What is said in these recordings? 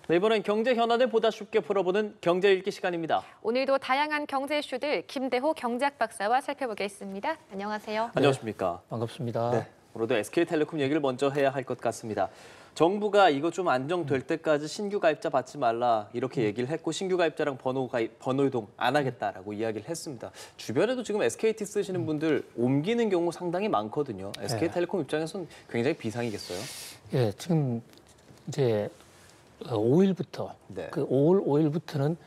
네, 이번엔 경제 현안을 보다 쉽게 풀어보는 경제 읽기 시간입니다. 오늘도 다양한 경제 이슈들 김대호 경제학 박사와 살펴보겠습니다. 안녕하세요. 안녕하십니까. 반갑습니다. 네, 오늘도 SK텔레콤 얘기를 먼저 해야 할 것 같습니다. 정부가 이거 좀 안정될 때까지 신규 가입자 받지 말라 이렇게 얘기를 했고 신규 가입자랑 번호 이동 안 하겠다라고 이야기를 했습니다. 주변에도 지금 SKT 쓰시는 분들 옮기는 경우 상당히 많거든요. SK텔레콤 입장에서는 굉장히 비상이겠어요. 예, 지금 이제 5일부터 네. 그 5월 5일부터는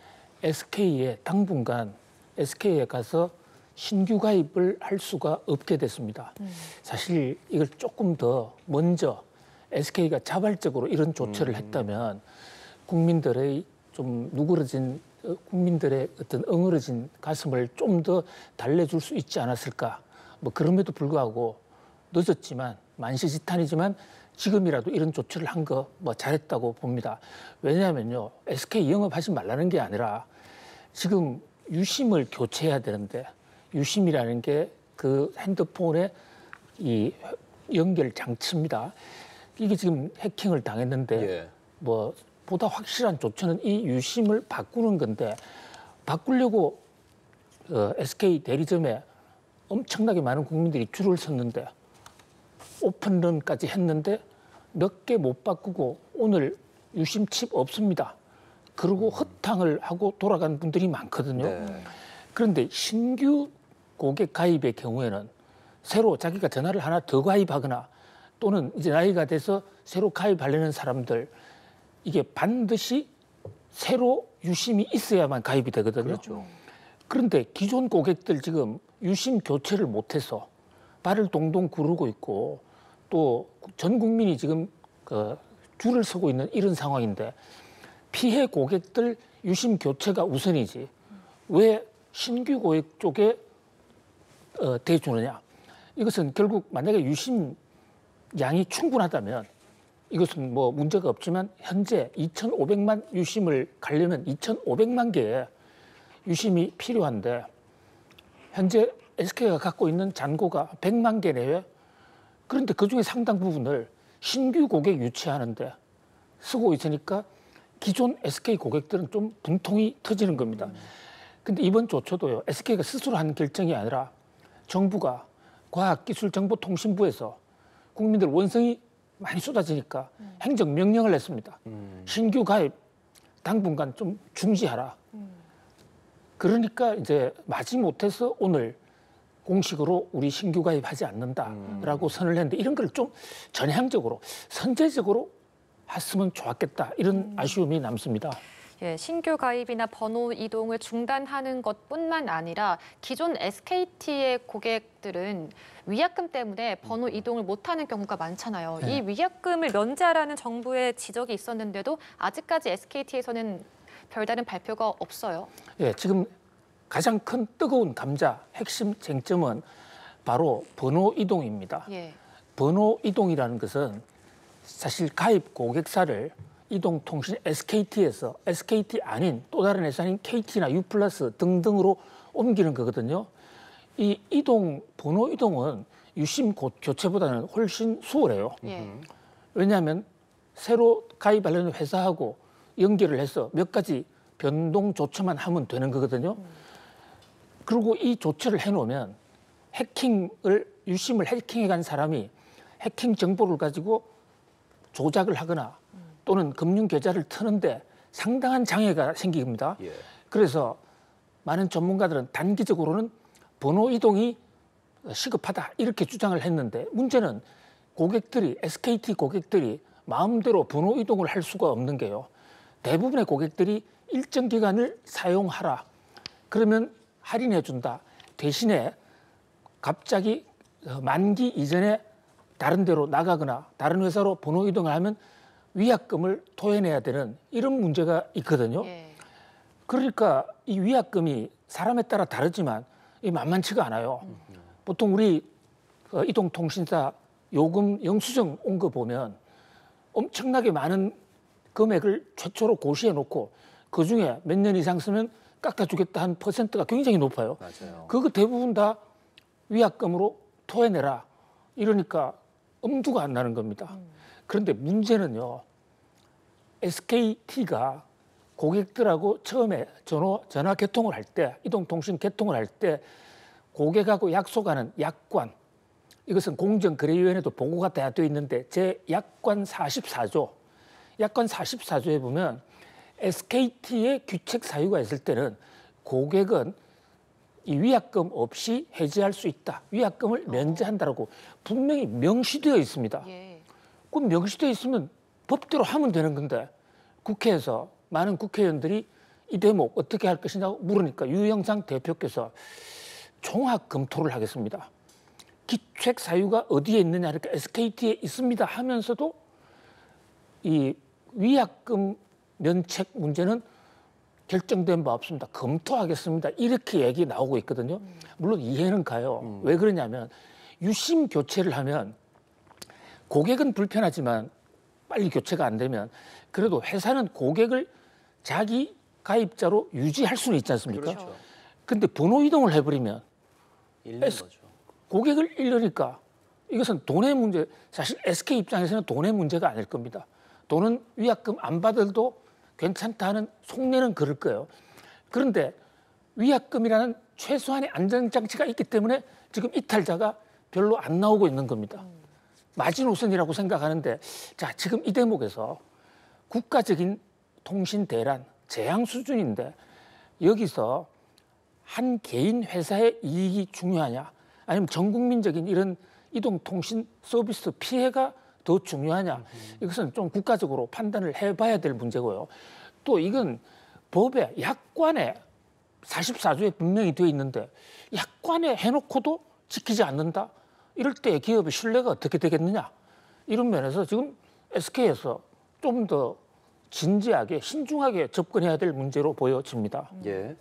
SK에 당분간 SK에 가서 신규 가입을 할 수가 없게 됐습니다. 사실 이걸 조금 더 먼저 SK가 자발적으로 이런 조처를 했다면 국민들의 좀 누그러진 국민들의 어떤 엉그러진 가슴을 좀 더 달래줄 수 있지 않았을까. 뭐 그럼에도 불구하고 늦었지만 만시지탄이지만 지금이라도 이런 조처를 한 거 뭐 잘했다고 봅니다. 왜냐하면요, SK 영업하지 말라는 게 아니라 지금 유심을 교체해야 되는데 유심이라는 게 그 핸드폰의 이 연결 장치입니다. 이게 지금 해킹을 당했는데 예. 뭐 보다 확실한 조처는 이 유심을 바꾸는 건데 바꾸려고 SK 대리점에 엄청나게 많은 국민들이 줄을 섰는데 오픈런까지 했는데 몇 개 못 바꾸고 오늘 유심 칩 없습니다. 그리고 허탕을 하고 돌아간 분들이 많거든요. 네. 그런데 신규 고객 가입의 경우에는 새로 자기가 전화를 하나 더 가입하거나 또는 이제 나이가 돼서 새로 가입하려는 사람들 이게 반드시 새로 유심이 있어야만 가입이 되거든요. 그렇죠. 그런데 기존 고객들 지금 유심 교체를 못해서 발을 동동 구르고 있고 또 전 국민이 지금 그 줄을 서고 있는 이런 상황인데 피해 고객들 유심 교체가 우선이지 왜 신규 고객 쪽에 대주느냐. 이것은 결국 만약에 유심 양이 충분하다면 이것은 뭐 문제가 없지만 현재 2,500만 유심을 가려면 2,500만 개의 유심이 필요한데 현재 SK가 갖고 있는 잔고가 100만 개 내외. 그런데 그중에 상당 부분을 신규 고객 유치하는데 쓰고 있으니까 기존 SK 고객들은 좀 분통이 터지는 겁니다. 근데 이번 조처도요, SK가 스스로 한 결정이 아니라 정부가 과학기술정보통신부에서 국민들 원성이 많이 쏟아지니까 행정명령을 냈습니다. 신규 가입 당분간 좀 중지하라. 그러니까 이제 마지못해서 오늘 공식으로 우리 신규 가입하지 않는다라고 선을 했는데 이런 걸 좀 전향적으로 선제적으로 했으면 좋았겠다 이런 아쉬움이 남습니다. 예, 신규 가입이나 번호 이동을 중단하는 것뿐만 아니라 기존 SKT의 고객들은 위약금 때문에 번호 이동을 못하는 경우가 많잖아요. 네. 이 위약금을 면제하라는 정부의 지적이 있었는데도 아직까지 SKT에서는 별다른 발표가 없어요. 예, 지금 가장 큰 뜨거운 감자 핵심 쟁점은 바로 번호 이동입니다. 예. 번호 이동이라는 것은 사실 가입 고객사를 이동통신 SKT에서 SKT 아닌 또 다른 회사인 KT나 U+ 등등으로 옮기는 거거든요. 이 이동 번호 이동은 유심 교체보다는 훨씬 수월해요. 예. 왜냐하면 새로 가입하려는 회사하고 연결을 해서 몇 가지 변동 조처만 하면 되는 거거든요. 그리고 이 조처를 해놓으면 유심을 해킹해간 사람이 해킹 정보를 가지고 조작을 하거나 또는 금융 계좌를 트는데 상당한 장애가 생깁니다. 예. 그래서 많은 전문가들은 단기적으로는 번호 이동이 시급하다 이렇게 주장을 했는데 문제는 SKT 고객들이 마음대로 번호 이동을 할 수가 없는 게요. 대부분의 고객들이 일정 기간을 사용하라. 그러면 할인해 준다. 대신에 갑자기 만기 이전에 다른 데로 나가거나 다른 회사로 번호 이동을 하면 위약금을 토해내야 되는 이런 문제가 있거든요. 예. 그러니까 이 위약금이 사람에 따라 다르지만 만만치가 않아요. 보통 우리 이동통신사 요금 영수증 온 거 보면 엄청나게 많은 금액을 최초로 고시해 놓고 그중에 몇 년 이상 쓰면 깎아주겠다 한 퍼센트가 굉장히 높아요. 맞아요. 그거 대부분 다 위약금으로 토해내라. 이러니까 엄두가 안 나는 겁니다. 그런데 문제는요. SKT가 고객들하고 처음에 전화 개통을 할 때, 이동통신 개통을 할 때 고객하고 약속하는 약관, 이것은 공정거래위원회도 보고가 다 되어 있는데 제 약관 44조, 약관 44조에 보면 SKT의 규책 사유가 있을 때는 고객은 이 위약금 없이 해지할 수 있다. 위약금을 면제한다라고 분명히 명시되어 있습니다. 예. 그 명시되어 있으면 법대로 하면 되는 건데 국회에서 많은 국회의원들이 이 대목 어떻게 할 것이냐고 물으니까 유영상 대표께서 종합 검토를 하겠습니다. 기책 사유가 어디에 있느냐 그러니까 SKT에 있습니다 하면서도 이 위약금 면책 문제는 결정된 바 없습니다. 검토하겠습니다. 이렇게 얘기 나오고 있거든요. 물론 이해는 가요. 왜 그러냐면 유심 교체를 하면 고객은 불편하지만 빨리 교체가 안 되면 그래도 회사는 고객을 자기 가입자로 유지할 수는 있지 않습니까? 그렇죠. 근데 번호 이동을 해버리면 잃는 거죠. 고객을 잃으니까 이것은 돈의 문제, 사실 SK 입장에서는 돈의 문제가 아닐 겁니다. 돈은 위약금 안 받아도 괜찮다는 속내는 그럴 거예요. 그런데 위약금이라는 최소한의 안전장치가 있기 때문에 지금 이탈자가 별로 안 나오고 있는 겁니다. 마지노선이라고 생각하는데 자 지금 이 대목에서 국가적인 통신 대란 재앙 수준인데 여기서 한 개인 회사의 이익이 중요하냐 아니면 전 국민적인 이런 이동통신 서비스 피해가 더 중요하냐 이것은 좀 국가적으로 판단을 해봐야 될 문제고요. 또 이건 법에 약관에 44조에 분명히 되어 있는데 약관에 해놓고도 지키지 않는다. 이럴 때 기업의 신뢰가 어떻게 되겠느냐. 이런 면에서 지금 SK에서 좀 더 진지하게 신중하게 접근해야 될 문제로 보여집니다. 예.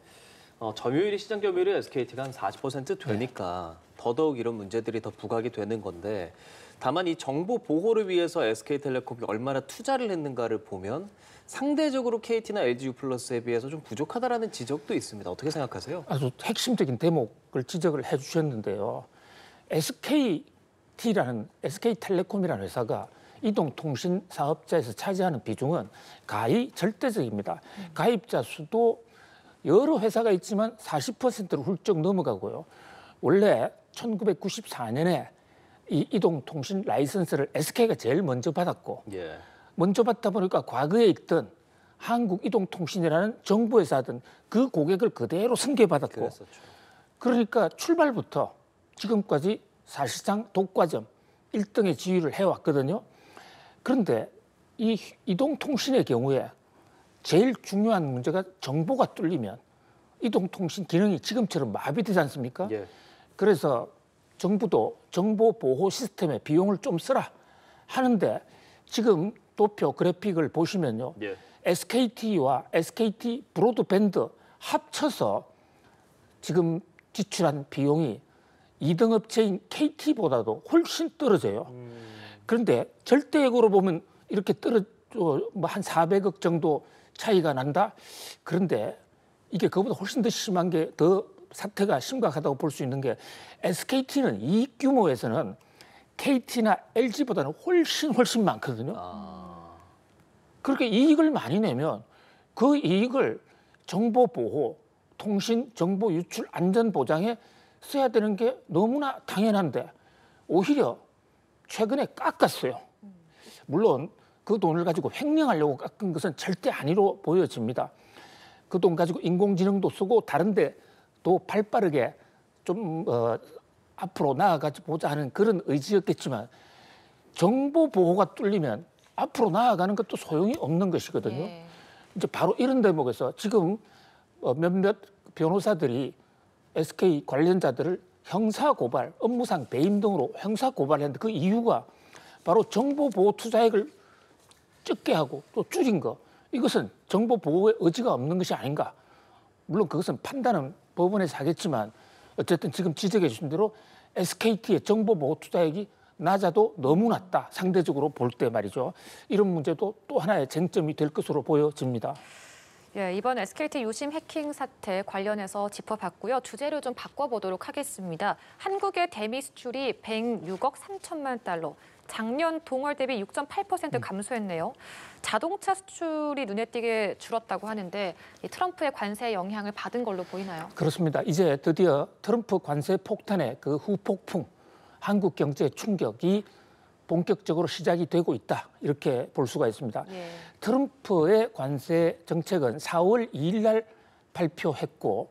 점유율이 시장 점유율이 SKT가 한 40% 되니까 더더욱 이런 문제들이 더 부각이 되는 건데 다만 이 정보 보호를 위해서 SK텔레콤이 얼마나 투자를 했는가를 보면 상대적으로 KT나 LG유플러스에 비해서 좀 부족하다라는 지적도 있습니다. 어떻게 생각하세요? 아주 핵심적인 대목을 지적을 해주셨는데요. SK텔레콤이라는 회사가 이동통신 사업자에서 차지하는 비중은 가히 절대적입니다. 가입자 수도 여러 회사가 있지만 40%를 훌쩍 넘어가고요. 원래 1994년에 이 이동통신 라이선스를 SK가 제일 먼저 받았고 예. 먼저 받다 보니까 과거에 있던 한국이동통신이라는 정부회사든 그 고객을 그대로 승계받았고 그랬었죠. 그러니까 출발부터 지금까지 사실상 독과점 1등의 지위를 해왔거든요. 그런데 이 이동통신의 경우에 제일 중요한 문제가 정보가 뚫리면 이동통신 기능이 지금처럼 마비되지 않습니까? 예. 그래서 정부도 정보 보호 시스템에 비용을 좀 쓰라 하는데 지금 도표 그래픽을 보시면요. 예. SKT와 SKT 브로드밴드 합쳐서 지금 지출한 비용이 2등 업체인 KT보다도 훨씬 떨어져요. 그런데 절대액으로 보면 이렇게 떨어져 한 400억 정도 차이가 난다. 그런데 이게 그보다 훨씬 더 심한 게 더 사태가 심각하다고 볼 수 있는 게 SKT는 이 규모에서는 KT나 LG보다는 훨씬 많거든요. 그렇게 이익을 많이 내면 그 이익을 정보 보호, 통신, 정보 유출 안전 보장에 써야 되는 게 너무나 당연한데 오히려 최근에 깎았어요. 물론 그 돈을 가지고 횡령하려고 깎은 것은 절대 아니로 보여집니다. 그 돈 가지고 인공지능도 쓰고 다른데 또 발빠르게 좀 앞으로 나아가지 보자 하는 그런 의지였겠지만 정보 보호가 뚫리면 앞으로 나아가는 것도 소용이 없는 것이거든요. 예. 이제 바로 이런 대목에서 지금 몇몇 변호사들이 SK 관련자들을 형사 고발, 업무상 배임 등으로 형사 고발했는데 그 이유가 바로 정보 보호 투자액을 적게 하고 또 줄인 거. 이것은 정보 보호의 의지가 없는 것이 아닌가. 물론 그것은 판단은 법원에서 하겠지만 어쨌든 지금 지적해 주신 대로 SKT의 정보 보호 투자액이 낮아도 너무 낮다. 상대적으로 볼 때 말이죠. 이런 문제도 또 하나의 쟁점이 될 것으로 보여집니다. 예, 이번 SKT 유심 해킹 사태 관련해서 짚어봤고요. 주제를 좀 바꿔보도록 하겠습니다. 한국의 대미 수출이 106억 3천만 달러, 작년 동월 대비 6.8% 감소했네요. 자동차 수출이 눈에 띄게 줄었다고 하는데 이 트럼프의 관세 영향을 받은 걸로 보이나요? 그렇습니다. 이제 드디어 트럼프 관세 폭탄의 그 후폭풍, 한국 경제 충격이 본격적으로 시작이 되고 있다. 이렇게 볼 수가 있습니다. 예. 트럼프의 관세 정책은 4월 2일 날 발표했고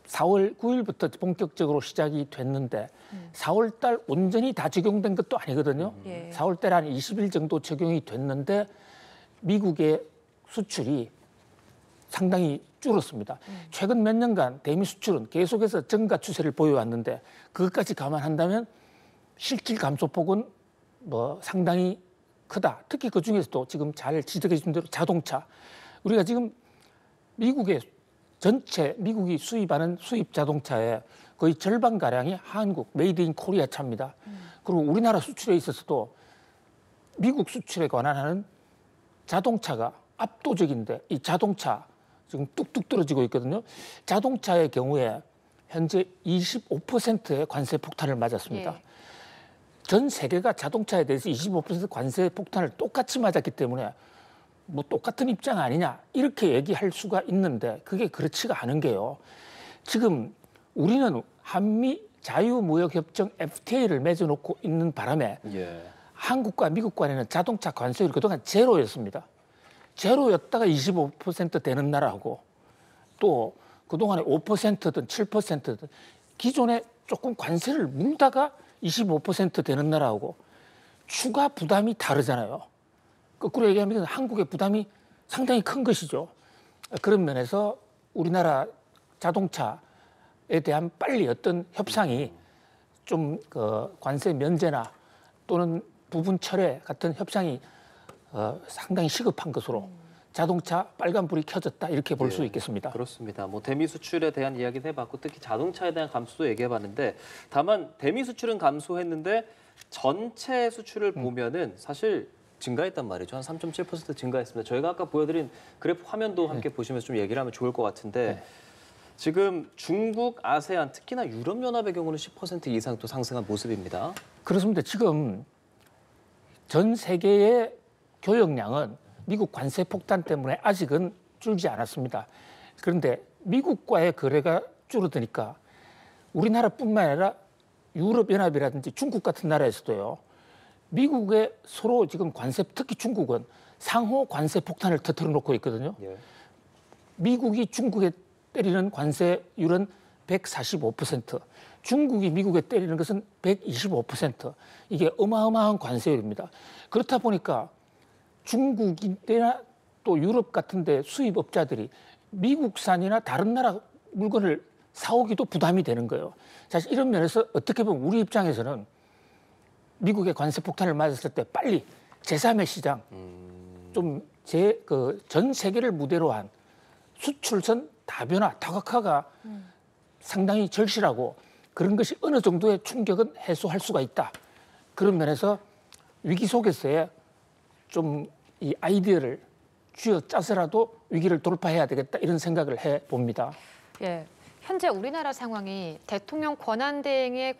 4월 9일부터 본격적으로 시작이 됐는데 4월 달 온전히 다 적용된 것도 아니거든요. 예. 4월 달에 한 20일 정도 적용이 됐는데 미국의 수출이 상당히 줄었습니다. 최근 몇 년간 대미 수출은 계속해서 증가 추세를 보여왔는데 그것까지 감안한다면 실질 감소폭은 뭐 상당히 크다. 특히 그 중에서도 지금 잘 지적해 주신 대로 자동차. 우리가 지금 미국의 전체 미국이 수입하는 수입 자동차의 거의 절반가량이 한국 메이드 인 코리아 차입니다. 그리고 우리나라 수출에 있어서도 미국 수출에 관한 자동차가 압도적인데 이 자동차 지금 뚝뚝 떨어지고 있거든요. 자동차의 경우에 현재 25%의 관세 폭탄을 맞았습니다. 예. 전 세계가 자동차에 대해서 25% 관세 폭탄을 똑같이 맞았기 때문에 뭐 똑같은 입장 아니냐 이렇게 얘기할 수가 있는데 그게 그렇지가 않은 게요. 지금 우리는 한미 자유무역협정 FTA를 맺어놓고 있는 바람에 예. 한국과 미국 간에는 자동차 관세율이 그동안 제로였습니다. 제로였다가 25% 되는 나라하고 또 그동안에 5%든 7%든 기존에 조금 관세를 물다가 25% 되는 나라하고 추가 부담이 다르잖아요. 거꾸로 얘기하면 한국의 부담이 상당히 큰 것이죠. 그런 면에서 우리나라 자동차에 대한 빨리 어떤 협상이 좀 그 관세 면제나 또는 부분 철회 같은 협상이 상당히 시급한 것으로 자동차 빨간불이 켜졌다 이렇게 볼 수 예, 있겠습니다. 그렇습니다. 뭐 대미 수출에 대한 이야기도 해봤고 특히 자동차에 대한 감소도 얘기해봤는데 다만 대미 수출은 감소했는데 전체 수출을 보면은 사실 증가했단 말이죠. 한 3.7% 증가했습니다. 저희가 아까 보여드린 그래프 화면도 함께 보시면서 좀 얘기를 하면 좋을 것 같은데 지금 중국, 아세안, 특히나 유럽연합의 경우는 10% 이상 또 상승한 모습입니다. 그렇습니다. 지금 전 세계의 교역량은 미국 관세 폭탄 때문에 아직은 줄지 않았습니다. 그런데 미국과의 거래가 줄어드니까 우리나라뿐만 아니라 유럽연합이라든지 중국 같은 나라에서도요. 미국의 서로 지금 관세, 특히 중국은 상호 관세 폭탄을 터뜨려 놓고 있거든요. 예. 미국이 중국에 때리는 관세율은 145%, 중국이 미국에 때리는 것은 125%. 이게 어마어마한 관세율입니다. 그렇다 보니까 중국이나 또 유럽 같은 데 수입업자들이 미국산이나 다른 나라 물건을 사오기도 부담이 되는 거예요. 사실 이런 면에서 어떻게 보면 우리 입장에서는 미국의 관세 폭탄을 맞았을 때 빨리 제3의 시장, 좀 전 세계를 무대로 한 수출선 다변화, 다각화가 상당히 절실하고 그런 것이 어느 정도의 충격은 해소할 수가 있다. 그런 면에서 위기 속에서의 좀 이 아이디어를 쥐어짜서라도 위기를 돌파해야 되겠다 이런 생각을 해봅니다. 예. 현재 우리나라 상황이 대통령 권한대행의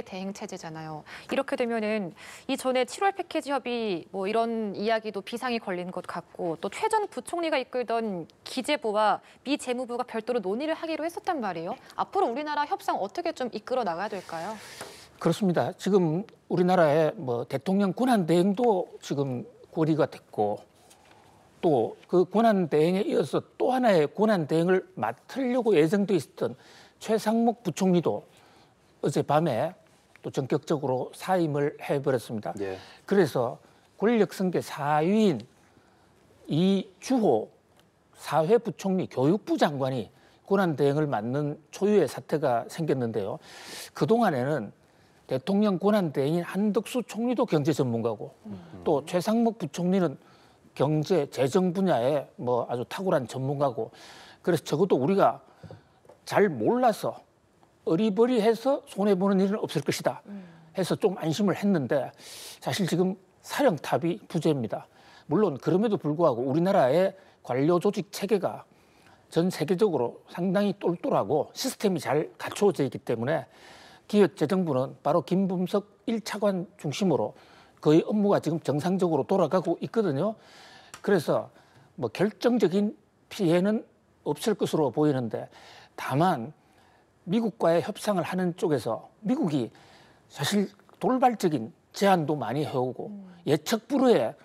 대행 체제잖아요. 이렇게 되면은 이전에 7월 패키지 협의 뭐 이런 이야기도 비상이 걸린 것 같고 또 최 전 부총리가 이끌던 기재부와 미 재무부가 별도로 논의를 하기로 했었단 말이에요. 앞으로 우리나라 협상 어떻게 좀 이끌어 나가야 될까요? 그렇습니다. 지금 우리나라의 뭐 대통령 권한대행도 지금 고리가 됐고 또 그 권한대행에 이어서 또 하나의 권한대행을 맡으려고 예정돼 있었던 최상목 부총리도 어젯밤에 또 전격적으로 사임을 해버렸습니다. 예. 그래서 권력성계 4위인 이주호 사회부총리 교육부 장관이 권한대행을 맡는 초유의 사태가 생겼는데요. 그동안에는 대통령 권한대행인 한덕수 총리도 경제 전문가고 또 최상목 부총리는 경제, 재정 분야에 뭐 아주 탁월한 전문가고 그래서 적어도 우리가 잘 몰라서 어리버리해서 손해보는 일은 없을 것이다 해서 좀 안심을 했는데 사실 지금 사령탑이 부재입니다. 물론 그럼에도 불구하고 우리나라의 관료 조직 체계가 전 세계적으로 상당히 똘똘하고 시스템이 잘 갖추어져 있기 때문에 기획재정부는 바로 김범석 1차관 중심으로 거의 업무가 지금 정상적으로 돌아가고 있거든요. 그래서 뭐 결정적인 피해는 없을 것으로 보이는데 다만 미국과의 협상을 하는 쪽에서 미국이 사실 돌발적인 제안도 많이 해오고 예측 불허의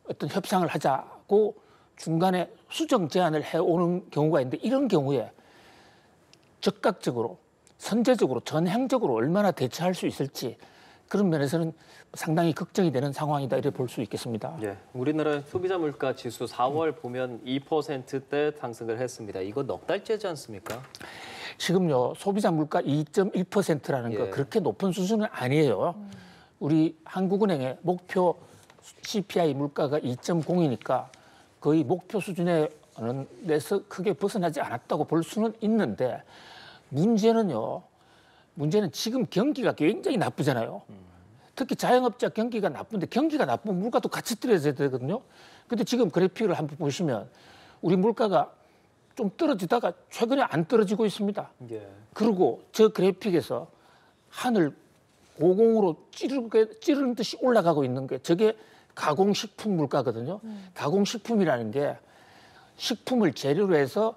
어떤 협상을 하자고 중간에 수정 제안을 해오는 경우가 있는데 이런 경우에 적극적으로 선제적으로 전향적으로 얼마나 대처할 수 있을지 그런 면에서는 상당히 걱정이 되는 상황이다 이렇게 볼 수 있겠습니다. 예, 우리나라 소비자 물가 지수 4월 보면 2%대 상승을 했습니다. 이거 넉 달째지 않습니까? 지금요 소비자 물가 2.1%라는 거 예. 그렇게 높은 수준은 아니에요. 우리 한국은행의 목표 CPI 물가가 2.0이니까 거의 목표 수준에 내서 크게 벗어나지 않았다고 볼 수는 있는데 문제는 지금 경기가 굉장히 나쁘잖아요. 특히 자영업자 경기가 나쁜데 경기가 나쁘면 물가도 같이 떨어져야 되거든요. 근데 지금 그래픽을 한번 보시면 우리 물가가 좀 떨어지다가 최근에 안 떨어지고 있습니다. 예. 그리고 저 그래픽에서 하늘 고공으로 찌르는 듯이 올라가고 있는 게 저게 가공식품 물가거든요. 가공식품이라는 게 식품을 재료로 해서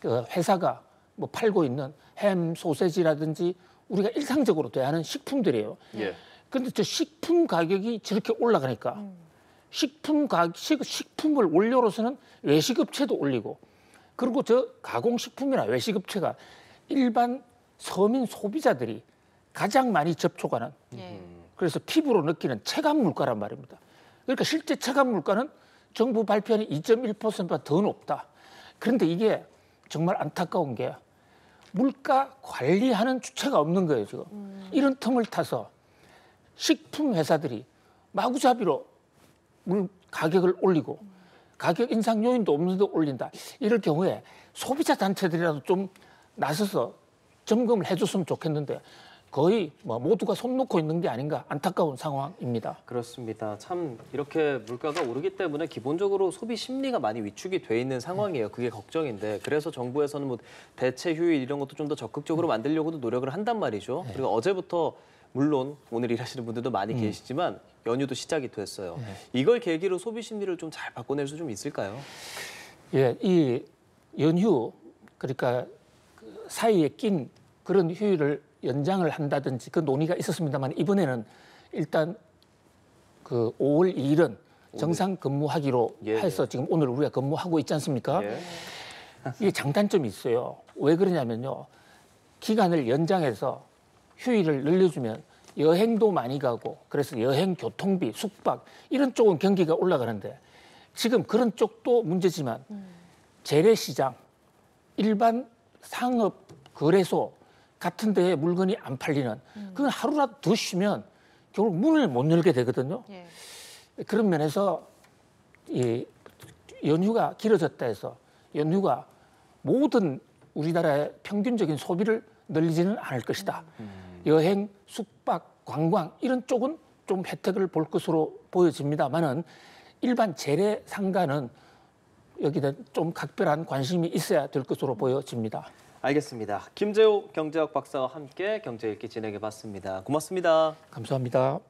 그 회사가 뭐 팔고 있는 햄, 소세지라든지 우리가 일상적으로 대하는 식품들이에요. 예. 그런데 저 식품 가격이 저렇게 올라가니까 식품을 원료로서는 외식업체도 올리고 그리고 저 가공식품이나 외식업체가 일반 서민 소비자들이 가장 많이 접촉하는 예. 그래서 피부로 느끼는 체감 물가란 말입니다. 그러니까 실제 체감 물가는 정부 발표하는 2.1%보다 더 높다. 그런데 이게 정말 안타까운 게 물가 관리하는 주체가 없는 거예요, 지금. 이런 틈을 타서 식품 회사들이 마구잡이로 물 가격을 올리고 가격 인상 요인도 없는데도 올린다. 이럴 경우에 소비자 단체들이라도 좀 나서서 점검을 해줬으면 좋겠는데 거의 뭐 모두가 손 놓고 있는 게 아닌가 안타까운 상황입니다. 그렇습니다. 참 이렇게 물가가 오르기 때문에 기본적으로 소비 심리가 많이 위축이 돼 있는 상황이에요. 그게 걱정인데 그래서 정부에서는 뭐 대체 휴일 이런 것도 좀 더 적극적으로 만들려고도 노력을 한단 말이죠. 그리고 어제부터 물론 오늘 일하시는 분들도 많이 계시지만 연휴도 시작이 됐어요. 이걸 계기로 소비 심리를 좀 잘 바꿔낼 수 좀 있을까요? 예, 이 연휴 그러니까 그 사이에 낀 그런 휴일을 연장을 한다든지 그 논의가 있었습니다만 이번에는 일단 그 5월 2일은 정상 근무하기로 예, 해서 지금 오늘 우리가 근무하고 있지 않습니까? 예. 이게 장단점이 있어요. 왜 그러냐면요. 기간을 연장해서 휴일을 늘려주면 여행도 많이 가고 그래서 여행, 교통비, 숙박 이런 쪽은 경기가 올라가는데 지금 그런 쪽도 문제지만 재래시장, 일반 상업 거래소 같은 데에 물건이 안 팔리는 그건 하루라도 더 쉬면 결국 문을 못 열게 되거든요. 예. 그런 면에서 이 연휴가 길어졌다 해서 연휴가 모든 우리나라의 평균적인 소비를 늘리지는 않을 것이다. 여행, 숙박, 관광 이런 쪽은 좀 혜택을 볼 것으로 보여집니다만은 일반 재래 상가는 여기다 좀 각별한 관심이 있어야 될 것으로 보여집니다. 알겠습니다. 김재호 경제학 박사와 함께 경제 읽기 진행해봤습니다. 고맙습니다. 감사합니다.